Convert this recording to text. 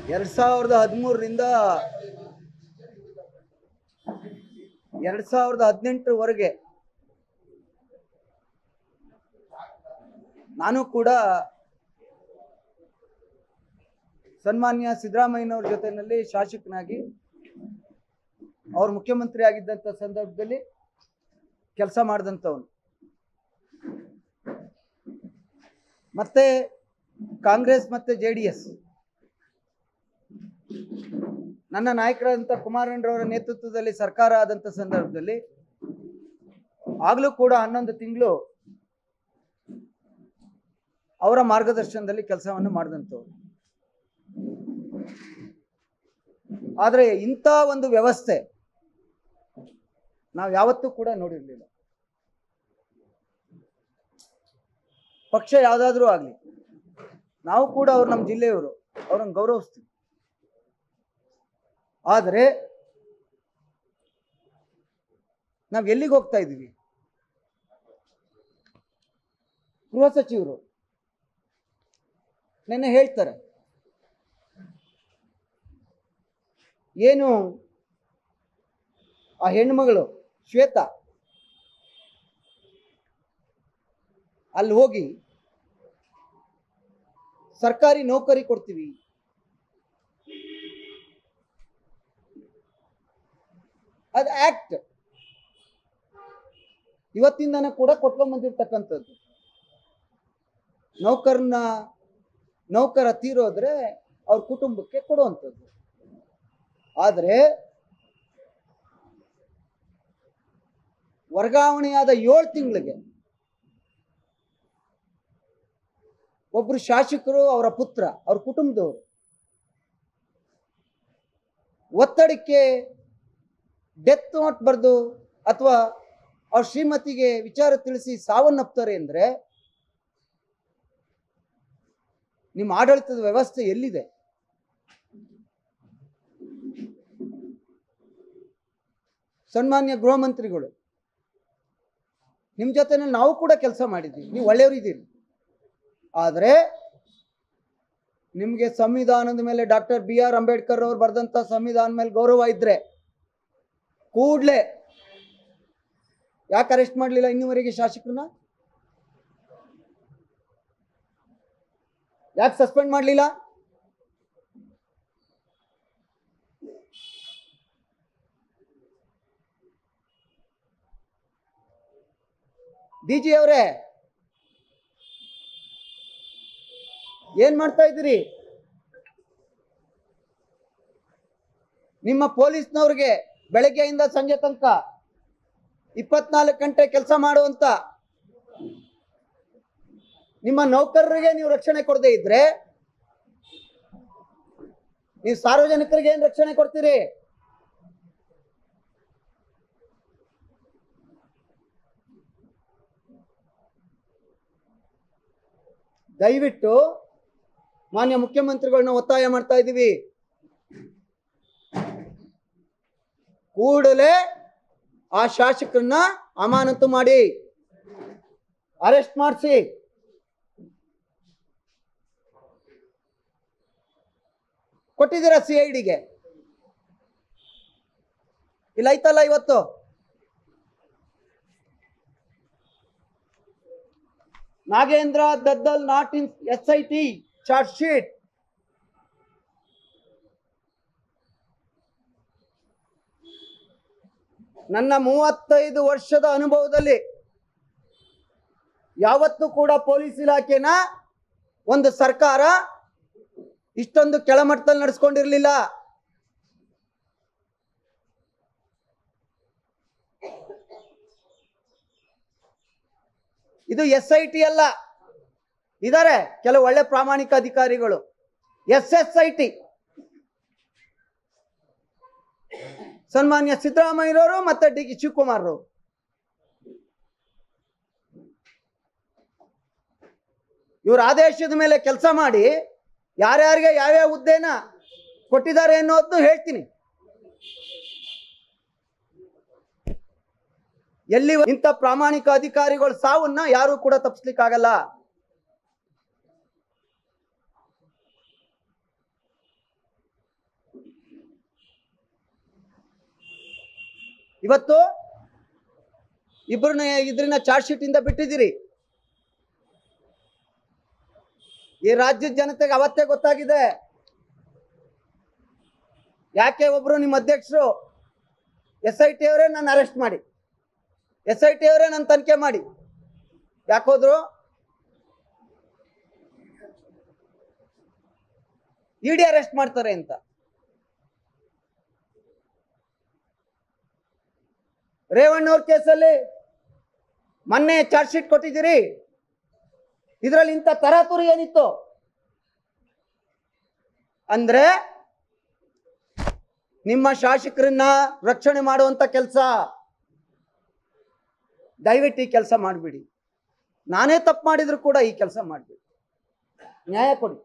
2013ರಿಂದ 2018 ನಾನು ಕೂಡ ಸನ್ಮಾನ್ಯ ಸಿದ್ದರಾಮಯ್ಯನವರ ಜೊತೆಯಲ್ಲಿ ಶಾಸಕನಾಗಿ ಅವರು ಮುಖ್ಯಮಂತ್ರಿ ಆಗಿದ್ದಂತ ಸಂದರ್ಭದಲ್ಲಿ ಕೆಲಸ ಮಾಡಿದಂತವನು. ಮತ್ತೆ ಕಾಂಗ್ರೆಸ್ ಮತ್ತೆ ಜೆಡಿಎಸ್ ನನ್ನ ನಾಯಕರಾದಂಥ ಕುಮಾರಣ್ಣರವರ ನೇತೃತ್ವದಲ್ಲಿ ಸರ್ಕಾರ ಆದಂತ ಸಂದರ್ಭದಲ್ಲಿ ಆಗಲೂ ಕೂಡ 11 ತಿಂಗಳು ಅವರ ಮಾರ್ಗದರ್ಶನದಲ್ಲಿ ಕೆಲಸವನ್ನು ಮಾಡಿದಂಥವ್ರು. ಆದರೆ ಇಂಥ ಒಂದು ವ್ಯವಸ್ಥೆ ನಾವು ಯಾವತ್ತೂ ಕೂಡ ನೋಡಿರಲಿಲ್ಲ. ಪಕ್ಷ ಯಾವುದಾದ್ರೂ ಆಗಲಿ, ನಾವು ಕೂಡ ಅವ್ರು ನಮ್ಮ ಜಿಲ್ಲೆಯವರು, ಅವ್ರನ್ನ ಗೌರವಿಸ್ತೀವಿ. ಆದರೆ ನಾವು ಎಲ್ಲಿಗೆ ಹೋಗ್ತಾ ಇದ್ದೀವಿ? ಗೃಹ ಸಚಿವರು ನೆನ್ನೆ ಹೇಳ್ತಾರೆ, ಏನು ಆ ಹೆಣ್ಮಗಳು ಶ್ವೇತಾ ಅಲ್ಲಿ ಹೋಗಿ ಸರ್ಕಾರಿ ನೌಕರಿ ಕೊಡ್ತೀವಿ, ಅದು ಆಕ್ಟ್ ಇವತ್ತಿಂದನೇ ಕೂಡ ಕೊಟ್ಕೊಂಡ್ ಬಂದಿರ್ತಕ್ಕಂಥದ್ದು. ನೌಕರ ತೀರೋದ್ರೆ ಅವ್ರ ಕುಟುಂಬಕ್ಕೆ ಕೊಡುವಂಥದ್ದು. ಆದರೆ ವರ್ಗಾವಣೆಯಾದ 7 ತಿಂಗಳಿಗೆ ಒಬ್ರು ಶಾಸಕರು, ಅವರ ಪುತ್ರ, ಅವ್ರ ಕುಟುಂಬದವರು ಒತ್ತಡಕ್ಕೆ ಡೆತ್ ನೋಟ್ ಬರೆದು ಅಥವಾ ಅವ್ರ ಶ್ರೀಮತಿಗೆ ವಿಚಾರ ತಿಳಿಸಿ ಸಾವನ್ನಪ್ತಾರೆ ಅಂದ್ರೆ ನಿಮ್ಮ ಆಡಳಿತದ ವ್ಯವಸ್ಥೆ ಎಲ್ಲಿದೆ? ಸನ್ಮಾನ್ಯ ಗೃಹ ಮಂತ್ರಿಗಳು, ನಿಮ್ಮ ಜೊತೆನಲ್ಲಿ ನಾವು ಕೂಡ ಕೆಲಸ ಮಾಡಿದ್ದೀವಿ, ನೀವು ಒಳ್ಳೆಯವರಿದ್ದೀರಿ. ಆದರೆ ನಿಮಗೆ ಸಂವಿಧಾನದ ಮೇಲೆ ಡಾಕ್ಟರ್ BR ಅಂಬೇಡ್ಕರ್ ಅವರು ಬರೆದಂತ ಸಂವಿಧಾನ ಮೇಲೆ ಗೌರವ ಇದ್ರೆ ಕೂಡಲೇ ಯಾಕೆ ಅರೆಸ್ಟ್ ಮಾಡಲಿಲ್ಲ ಇನ್ನುವರೆಗೆ ಶಾಸಕರನ್ನ? ಯಾಕೆ ಸಸ್ಪೆಂಡ್ ಮಾಡಲಿಲ್ಲ? DG ಅವರೇ, ಏನ್ ಮಾಡ್ತಾ ಇದ್ದೀರಿ? ನಿಮ್ಮ ಪೊಲೀಸ್ನವ್ರಿಗೆ ಬೆಳಗ್ಗೆಯಿಂದ ಸಂಜೆ ತನಕ 24 ಗಂಟೆ ಕೆಲಸ ಮಾಡುವಂತ ನಿಮ್ಮ ನೌಕರರಿಗೆ ನೀವು ರಕ್ಷಣೆ ಕೊಡದೇ ಇದ್ರೆ ನೀವು ಸಾರ್ವಜನಿಕರಿಗೆ ಏನ್ ರಕ್ಷಣೆ ಕೊಡ್ತೀರಿ? ದಯವಿಟ್ಟು ಮಾನ್ಯ ಮುಖ್ಯಮಂತ್ರಿಗಳನ್ನ ಒತ್ತಾಯ ಮಾಡ್ತಾ ಇದ್ದೀವಿ, ಕೂಡಲೇ ಆ ಶಾಸಕರನ್ನ ಅಮಾನತು ಮಾಡಿ, ಅರೆಸ್ಟ್ ಮಾಡಿಸಿ. ಕೊಟ್ಟಿದ್ದೀರಾ CIDಗೆ? ಇಲ್ಲ ಐತಲ್ಲ ಇವತ್ತು. Nagendra Daddal not in SIT charge sheet. ನನ್ನ 35 ವರ್ಷದ ಅನುಭವದಲ್ಲಿ ಯಾವತ್ತೂ ಕೂಡ ಪೊಲೀಸ್ ಇಲಾಖೆನ ಒಂದು ಸರ್ಕಾರ ಇಷ್ಟೊಂದು ಕೆಳಮಟ್ಟದಲ್ಲಿ ನಡೆಸ್ಕೊಂಡಿರಲಿಲ್ಲ. ಇದು SIT ಅಲ್ಲ, ಇದಾರೆ ಕೆಲವು ಒಳ್ಳೆ ಪ್ರಾಮಾಣಿಕ ಅಧಿಕಾರಿಗಳು. SSIT ಸನ್ಮಾನ್ಯ ಸಿದ್ದರಾಮಯ್ಯರವರು ಮತ್ತೆ DK ಶಿವಕುಮಾರ್ ಅವರು. ಇವರು ಆದೇಶದ ಮೇಲೆ ಕೆಲಸ ಮಾಡಿ ಯಾರ್ಯಾರಿಗೆ ಯಾವ್ಯಾವ ಹುದ್ದೆನ ಕೊಟ್ಟಿದ್ದಾರೆ ಅನ್ನೋದನ್ನು ಹೇಳ್ತೀನಿ. ಎಲ್ಲಿ ಇಂಥ ಪ್ರಾಮಾಣಿಕ ಅಧಿಕಾರಿಗಳ ಸಾವನ್ನ ಯಾರು ಕೂಡ ತಪ್ಪಿಸ್ಲಿಕ್ಕಾಗಲ್ಲ. ಇವತ್ತು ಇದ್ರನ್ನ ಚಾರ್ಜ್ ಶೀಟ್ ಇಂದ ಬಿಟ್ಟಿದ್ದೀರಿ. ಈ ರಾಜ್ಯದ ಜನತೆಗೆ ಅವತ್ತೇ ಗೊತ್ತಾಗಿದೆ ಯಾಕೆ ಒಬ್ರು ನಿಮ್ಮ ಅಧ್ಯಕ್ಷರು SIT ಅವರೇ ನಾನು ಅರೆಸ್ಟ್ ಮಾಡಿ, SIT ಅವರೇ ನಾನು ತನಿಖೆ ಮಾಡಿ ಯಾಕೋದ್ರು? ED ಅರೆಸ್ಟ್ ಮಾಡ್ತಾರೆ ಅಂತ. ರೇವಣ್ಣವ್ರ ಕೇಸಲ್ಲಿ ಮೊನ್ನೆ ಚಾರ್ಜ್ ಶೀಟ್ ಕೊಟ್ಟಿದ್ದೀರಿ, ಇದರಲ್ಲಿ ಇಂಥ ತರಾತುರಿ ಏನಿತ್ತು ಅಂದ್ರೆ ನಿಮ್ಮ ಶಾಸಕರನ್ನ ರಕ್ಷಣೆ ಮಾಡುವಂತ ಕೆಲಸ. ದಯವಿಟ್ಟು ಈ ಕೆಲಸ ಮಾಡಿಬಿಡಿ. ನಾನೇ ತಪ್ಪು ಮಾಡಿದ್ರು ಕೂಡ ಈ ಕೆಲಸ ಮಾಡಿಬಿಡಿ, ನ್ಯಾಯ ಕೊಡಿ.